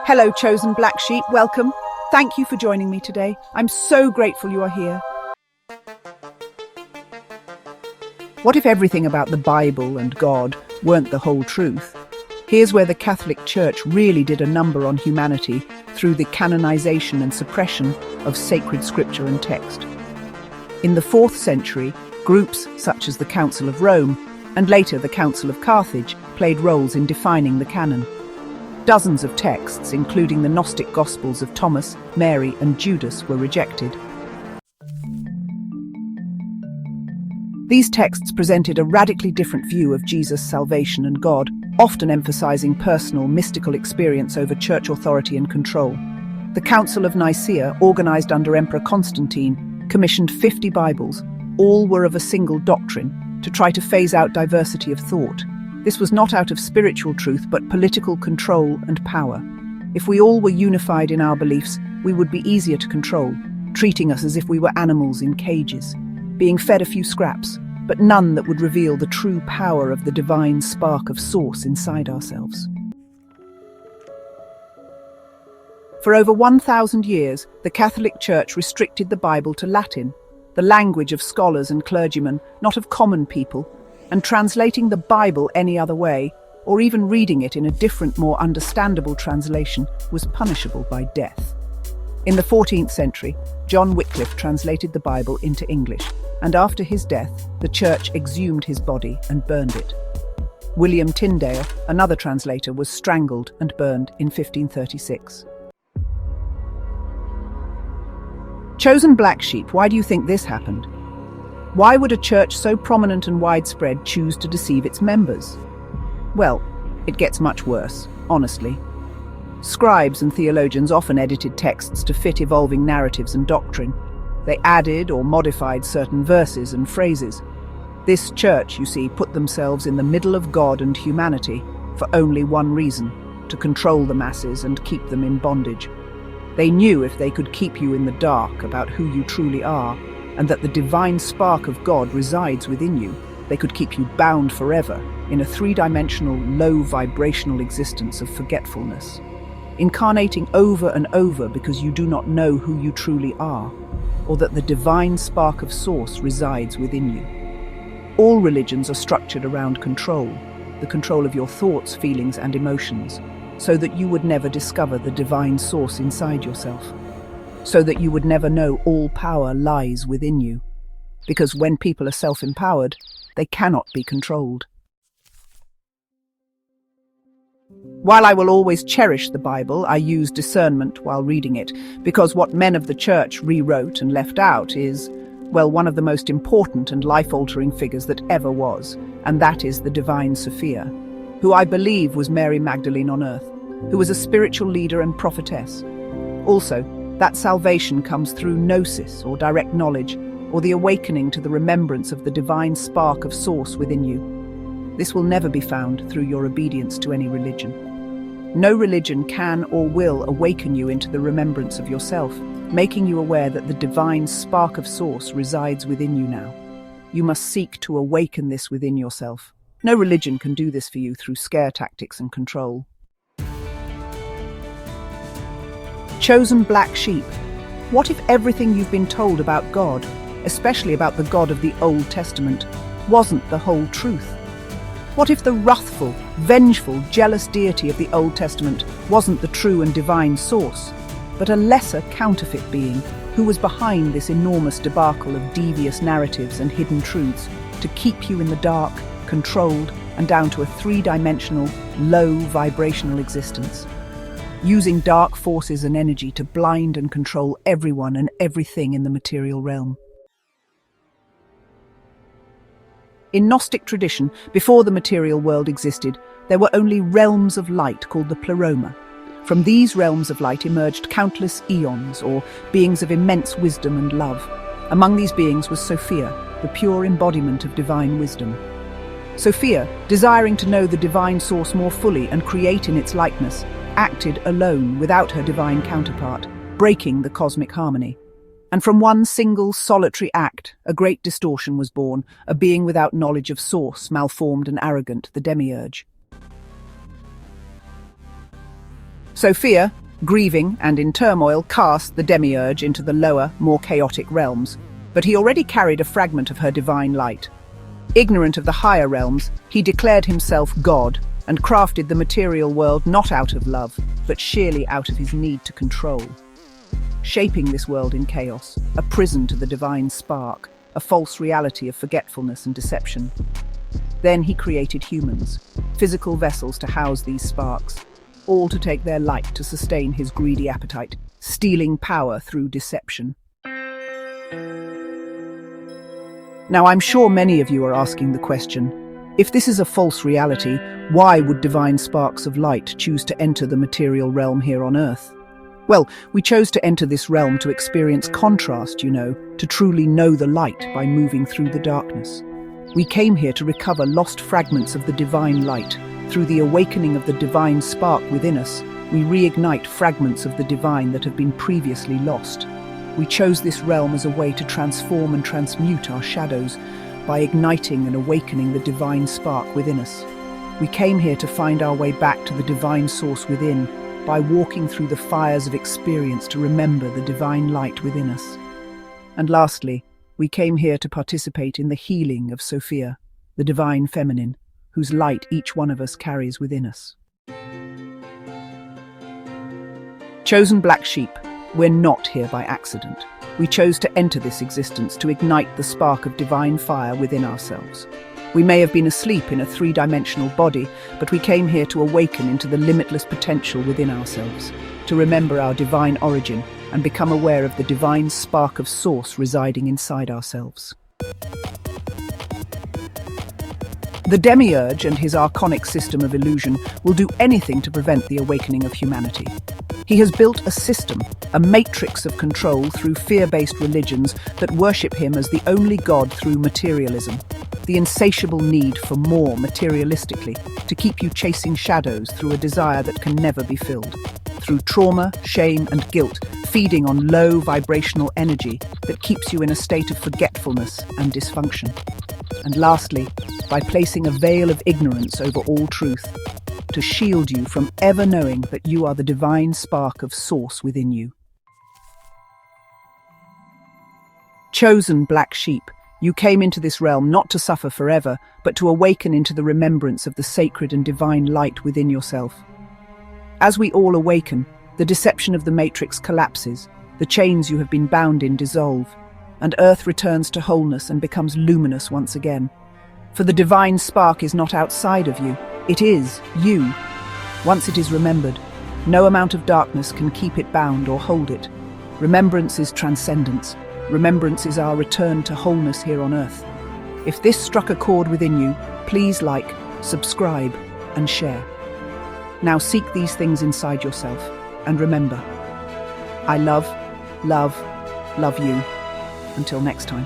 Hello, chosen black sheep. Welcome. Thank you for joining me today. I'm so grateful you are here. What if everything about the Bible and God weren't the whole truth? Here's where the Catholic Church really did a number on humanity through the canonization and suppression of sacred scripture and text. In the 4th century, groups such as the Council of Rome and later the Council of Carthage played roles in defining the canon. Dozens of texts, including the Gnostic Gospels of Thomas, Mary, and Judas, were rejected. These texts presented a radically different view of Jesus' salvation and God, often emphasizing personal, mystical experience over church authority and control. The Council of Nicaea, organized under Emperor Constantine, commissioned 50 Bibles. All were of a single doctrine, to try to phase out diversity of thought. This was not out of spiritual truth, but political control and power. If we all were unified in our beliefs, we would be easier to control, treating us as if we were animals in cages, being fed a few scraps, but none that would reveal the true power of the divine spark of source inside ourselves. For over 1,000 years, the Catholic Church restricted the Bible to Latin, the language of scholars and clergymen, not of common people, and translating the Bible any other way, or even reading it in a different, more understandable translation, was punishable by death. In the 14th century, John Wycliffe translated the Bible into English, and after his death, the Church exhumed his body and burned it. William Tyndale, another translator, was strangled and burned in 1536. Chosen black sheep, why do you think this happened? Why would a church so prominent and widespread choose to deceive its members? Well, it gets much worse, honestly. Scribes and theologians often edited texts to fit evolving narratives and doctrine. They added or modified certain verses and phrases. This church, you see, put themselves in the middle of God and humanity for only one reason: to control the masses and keep them in bondage. They knew if they could keep you in the dark about who you truly are, and that the divine spark of God resides within you, they could keep you bound forever in a three-dimensional, low-vibrational existence of forgetfulness, incarnating over and over because you do not know who you truly are, or that the divine spark of source resides within you. All religions are structured around control, the control of your thoughts, feelings, and emotions, so that you would never discover the divine source inside yourself, so that you would never know all power lies within you. Because when people are self-empowered, they cannot be controlled. While I will always cherish the Bible, I use discernment while reading it, because what men of the church rewrote and left out is, well, one of the most important and life-altering figures that ever was, and that is the divine Sophia, who I believe was Mary Magdalene on earth, who was a spiritual leader and prophetess. Also, that salvation comes through gnosis, or direct knowledge, or the awakening to the remembrance of the divine spark of source within you. This will never be found through your obedience to any religion. No religion can or will awaken you into the remembrance of yourself, making you aware that the divine spark of source resides within you now. You must seek to awaken this within yourself. No religion can do this for you through scare tactics and control. Chosen black sheep, what if everything you've been told about God, especially about the God of the Old Testament, wasn't the whole truth? What if the wrathful, vengeful, jealous deity of the Old Testament wasn't the true and divine source, but a lesser counterfeit being who was behind this enormous debacle of devious narratives and hidden truths to keep you in the dark, controlled, and down to a three-dimensional, low-vibrational existence, using dark forces and energy to blind and control everyone and everything in the material realm? In Gnostic tradition, before the material world existed, there were only realms of light called the pleroma. From these realms of light emerged countless eons, or beings of immense wisdom and love. Among these beings was Sophia, the pure embodiment of divine wisdom. Sophia, desiring to know the divine source more fully and create in its likeness, acted alone without her divine counterpart, breaking the cosmic harmony. And from one single solitary act, a great distortion was born, a being without knowledge of source, malformed and arrogant, the Demiurge. Sophia, grieving and in turmoil, cast the Demiurge into the lower, more chaotic realms, but he already carried a fragment of her divine light. Ignorant of the higher realms, he declared himself God and crafted the material world not out of love, but sheerly out of his need to control. Shaping this world in chaos, a prison to the divine spark, a false reality of forgetfulness and deception. Then he created humans, physical vessels to house these sparks, all to take their light to sustain his greedy appetite, stealing power through deception. Now, I'm sure many of you are asking the question, if this is a false reality, why would divine sparks of light choose to enter the material realm here on Earth? Well, we chose to enter this realm to experience contrast, to truly know the light by moving through the darkness. We came here to recover lost fragments of the divine light. Through the awakening of the divine spark within us, we reignite fragments of the divine that have been previously lost. We chose this realm as a way to transform and transmute our shadows by igniting and awakening the divine spark within us. We came here to find our way back to the divine source within, by walking through the fires of experience to remember the divine light within us. And lastly, we came here to participate in the healing of Sophia, the divine feminine, whose light each one of us carries within us. Chosen black sheep, we're not here by accident. We chose to enter this existence to ignite the spark of divine fire within ourselves. We may have been asleep in a three-dimensional body, but we came here to awaken into the limitless potential within ourselves, to remember our divine origin and become aware of the divine spark of source residing inside ourselves. The Demiurge and his archonic system of illusion will do anything to prevent the awakening of humanity. He has built a system, a matrix of control through fear-based religions that worship him as the only God through materialism, the insatiable need for more materialistically, to keep you chasing shadows through a desire that can never be filled, through trauma, shame and guilt, feeding on low vibrational energy that keeps you in a state of forgetfulness and dysfunction. And lastly, by placing a veil of ignorance over all truth, to shield you from ever knowing that you are the divine spark of source within you. Chosen black sheep, you came into this realm not to suffer forever, but to awaken into the remembrance of the sacred and divine light within yourself. As we all awaken, the deception of the matrix collapses, the chains you have been bound in dissolve, and earth returns to wholeness and becomes luminous once again. For the divine spark is not outside of you, it is you. Once it is remembered, no amount of darkness can keep it bound or hold it. Remembrance is transcendence. Remembrance is our return to wholeness here on earth. If this struck a chord within you, please like, subscribe, and share. Now seek these things inside yourself, and remember, I love you. Until next time.